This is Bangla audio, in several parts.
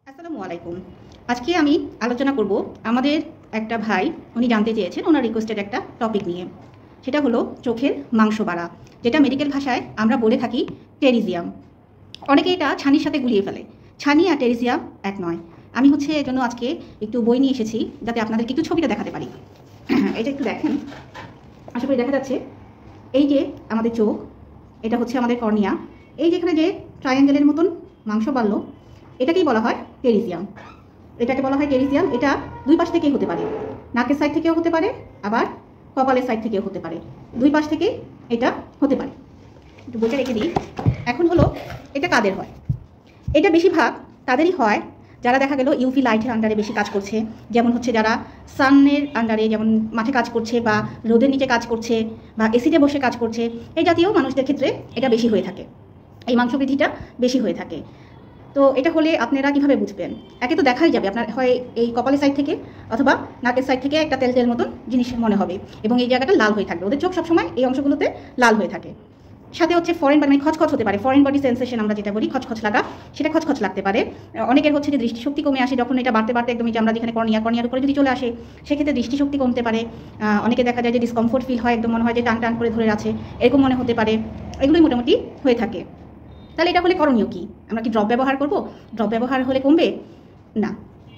আসসালামু আলাইকুম। আজকে আমি আলোচনা করব আমাদের একটা ভাই উনি জানতে চেয়েছেন ওনার রিকোয়েস্টেড একটা টপিক নিয়ে। সেটা হলো চোখের মাংস বাড়া, যেটা মেডিকেল ভাষায় আমরা বলে থাকি টেরিজিয়াম। অনেকে এটা ছানির সাথে গুলিয়ে ফেলে। ছানি আর টেরিজিয়াম এক নয়। আমি এজন্য আজকে একটু বই নিয়ে এসেছি যাতে আপনাদেরকে একটু ছবিটা দেখাতে পারি। এটা একটু দেখেন, আশা করি দেখা যাচ্ছে। এই যে আমাদের চোখ, এটা হচ্ছে আমাদের কর্নিয়া। এই যেখানে যে ট্রায়াঙ্গেলের মতন মাংস বাড়লো, এটাকেই বলা হয় টেরিজিয়াম। এটাকে বলা হয় টেরিজিয়াম। এটা দুই পাশ থেকেই হতে পারে, নাকের সাইড থেকেও হতে পারে, আবার কপালের সাইড থেকেও হতে পারে। দুই পাশ থেকেই এটা হতে পারে। একটু বইটা রেখে দিই। এখন হলো এটা কাদের হয়? এটা বেশিরভাগ তাদেরই হয় যারা দেখা গেল ইউভি লাইটের আন্ডারে বেশি কাজ করছে। যেমন হচ্ছে যারা সানের আন্ডারে, যেমন মাঠে কাজ করছে বা রোদের নিচে কাজ করছে বা এসিতে বসে কাজ করছে, এই জাতীয় মানুষদের ক্ষেত্রে এটা বেশি হয়ে থাকে, এই মাংসবৃদ্ধিটা বেশি হয়ে থাকে। তো এটা হলে আপনারা কীভাবে বুঝবেন? একে তো দেখাই যাবে আপনার হয় এই কপালের সাইড থেকে অথবা নাকের সাইড থেকে একটা তেল তেল মতন জিনিস মনে হবে, এবং এই জায়গাটা লাল হয়ে থাকবে। ওদের চোখ সবসময় এই অংশগুলোতে লাল হয়ে থাকে। সাথে হচ্ছে ফরেন মানে খচখচ হতে পারে, ফরেন বডি সেন্সেশন আমরা যেটা বলি, খচখচ লাগা, সেটা খচখচ লাগতে পারে। অনেকের হচ্ছে যে দৃষ্টিশক্তি কমে আসে যখন এটা বাড়তে বাড়তে একদমই, যে আমরা যেখানে কর্নিয়ার উপরে যদি চলে আসে, সেক্ষেত্রে দৃষ্টিশক্তি কমতে পারে। অনেকে দেখা যায় যে ডিসকমফোর্ট ফিল হয়, একদম মনে হয় যে টান টান করে ধরে আছে, এরকম মনে হতে পারে। এগুলোই মোটামুটি হয়ে থাকে। তাহলে এটা হলে করণীয় কী? আমরা কি ড্রপ ব্যবহার করব? ড্রপ ব্যবহার হলে কমবে না,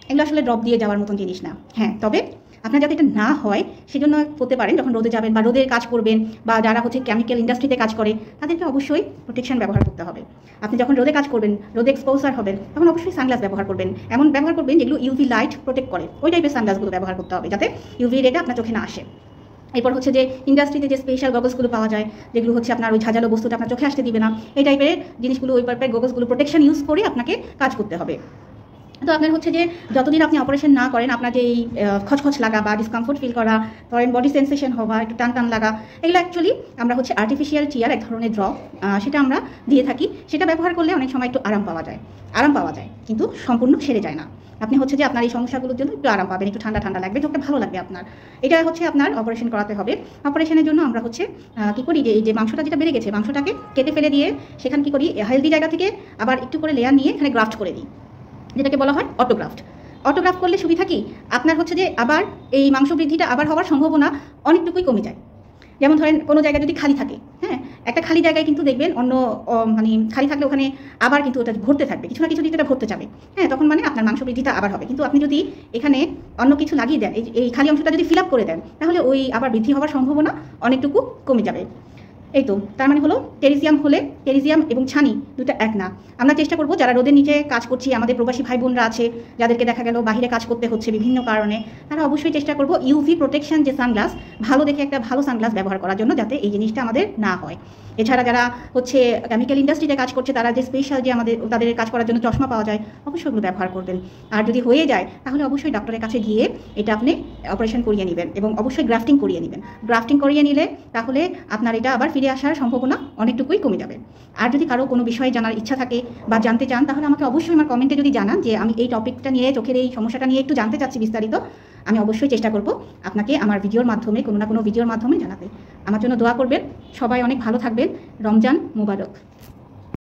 এগুলো আসলে ড্রপ দিয়ে যাওয়ার মতন জিনিস না। হ্যাঁ, তবে আপনার যাতে এটা না হয় সেজন্য করতে পারেন, যখন রোদে যাবেন বা রোদের কাজ করবেন, বা যারা হচ্ছে কেমিক্যাল ইন্ডাস্ট্রিতে কাজ করে, তাদেরকে অবশ্যই প্রোটেকশন ব্যবহার করতে হবে। আপনি যখন রোদে কাজ করবেন, রোদে এক্সপোজার হবেন, তখন অবশ্যই সানগ্লাস ব্যবহার করবেন। এমন ব্যবহার করবেন যেগুলো ইউভি লাইট প্রোটেক্ট করে, ওই টাইপের সানগ্লাসগুলো ব্যবহার করতে হবে যাতে ইউভি রেটা আপনার চোখে না আসে। এরপর হচ্ছে যে ইন্ডাস্ট্রিতে যে স্পেশাল গগলসগুলো পাওয়া যায়, যেগুলো হচ্ছে আপনার ওই ঝাঁঝালো বস্তুটা আপনার চোখে আসতে দিবে না, এই টাইপের জিনিসগুলো, ওই টাইপের গগলসগুলো প্রোটেকশন ইউজ করে আপনাকে কাজ করতে হবে। তো আপনার হচ্ছে যে যতদিন আপনি অপারেশন না করেন, আপনার যে এই খচখচ লাগা বা ডিসকমফোর্ট ফিল করা, ফরেন বডি সেন্সেশন হওয়া, একটু টান টান লাগা, এগুলো অ্যাকচুয়ালি আমরা হচ্ছে আর্টিফিশিয়াল টিয়ার, এক ধরনের ড্রপ, সেটা আমরা দিয়ে থাকি। সেটা ব্যবহার করলে অনেক সময় একটু আরাম পাওয়া যায়, কিন্তু সম্পূর্ণ সেরে যায় না। আপনি হচ্ছে যে আপনার এই সমস্যাগুলোর জন্য একটু আরাম পাবেন, একটু ঠান্ডা ঠান্ডা লাগবে, চোখটা ভালো লাগবে আপনার। এটা হচ্ছে আপনার অপারেশন করাতে হবে। অপারেশনের জন্য আমরা হচ্ছে কী করি, যে এই যে মাংসটা যেটা বেড়ে গেছে, মাংসটাকে কেটে ফেলে দিয়ে সেখানে কী করি, হেলদি জায়গা থেকে আবার একটু করে লেয়ার নিয়ে এখানে গ্রাফট করে দিই, যেটাকে বলা হয় অটোগ্রাফট। অটোগ্রাফট করলে সুবিধা কি, আপনার হচ্ছে যে আবার এই মাংস বৃদ্ধিটা আবার হওয়ার সম্ভাবনা অনেকটুকুই কমে যায়। যেমন ধরেন কোনো জায়গায় যদি খালি থাকে, হ্যাঁ, একটা খালি জায়গায় কিন্তু দেখবেন অন্য মানে খালি থাকলে ওখানে আবার কিন্তু ওটা ভরতে থাকবে, কিছু না কিছু দিতে ভরতে যাবে, হ্যাঁ, তখন মানে আপনার মাংস বৃদ্ধিটা আবার হবে। কিন্তু আপনি যদি এখানে অন্য কিছু লাগিয়ে দেন, এই খালি অংশটা যদি ফিল আপ করে দেন, তাহলে ওই আবার বৃদ্ধি হওয়ার সম্ভাবনা অনেকটুকু কমে যাবে। এই তো, তার মানে হলো টেরিজিয়াম এবং ছানি দুটো এক না। আমরা চেষ্টা করব যারা রোদের নিচে কাজ করছি, আমাদের প্রবাসী ভাই বোনরা আছে যাদেরকে দেখা গেল বাহিরে কাজ করতে হচ্ছে বিভিন্ন কারণে, তারা অবশ্যই চেষ্টা করব ইউভি প্রোটেকশন যে সানগ্লাস, ভালো দেখে একটা ভালো সানগ্লাস ব্যবহার করার জন্য, যাতে এই জিনিসটা আমাদের না হয়। এছাড়া যারা হচ্ছে কেমিক্যাল ইন্ডাস্ট্রিতে কাজ করছে, তারা যে স্পেশাল যে তাদের কাজ করার জন্য চশমা পাওয়া যায়, অবশ্যই ওগুলো ব্যবহার করবেন। আর যদি হয়ে যায় তাহলে অবশ্যই ডক্টরের কাছে গিয়ে এটা আপনি অপারেশন করিয়ে নেবেন, এবং অবশ্যই গ্রাফটিং করিয়ে নেবেন। গ্রাফটিং করিয়ে নিলে তাহলে আপনার এটা আবার ফিরে আসার সম্ভাবনা অনেকটুকুই কমে যাবে। আর যদি কারো কোনো বিষয়ে জানার ইচ্ছা থাকে বা জানতে চান, তাহলে আমাকে অবশ্যই আমার কমেন্টে যদি জানান যে আমি এই টপিকটা নিয়ে, চোখের এই সমস্যাটা নিয়ে একটু জানতে চাচ্ছি বিস্তারিত, আমি অবশ্যই চেষ্টা করব আপনাকে আমার ভিডিওর মাধ্যমে, কোনো না কোনো ভিডিওর মাধ্যমে জানাতে। আমার জন্য দোয়া করবেন। সবাই অনেক ভালো থাকবেন। রমজান মুবারক।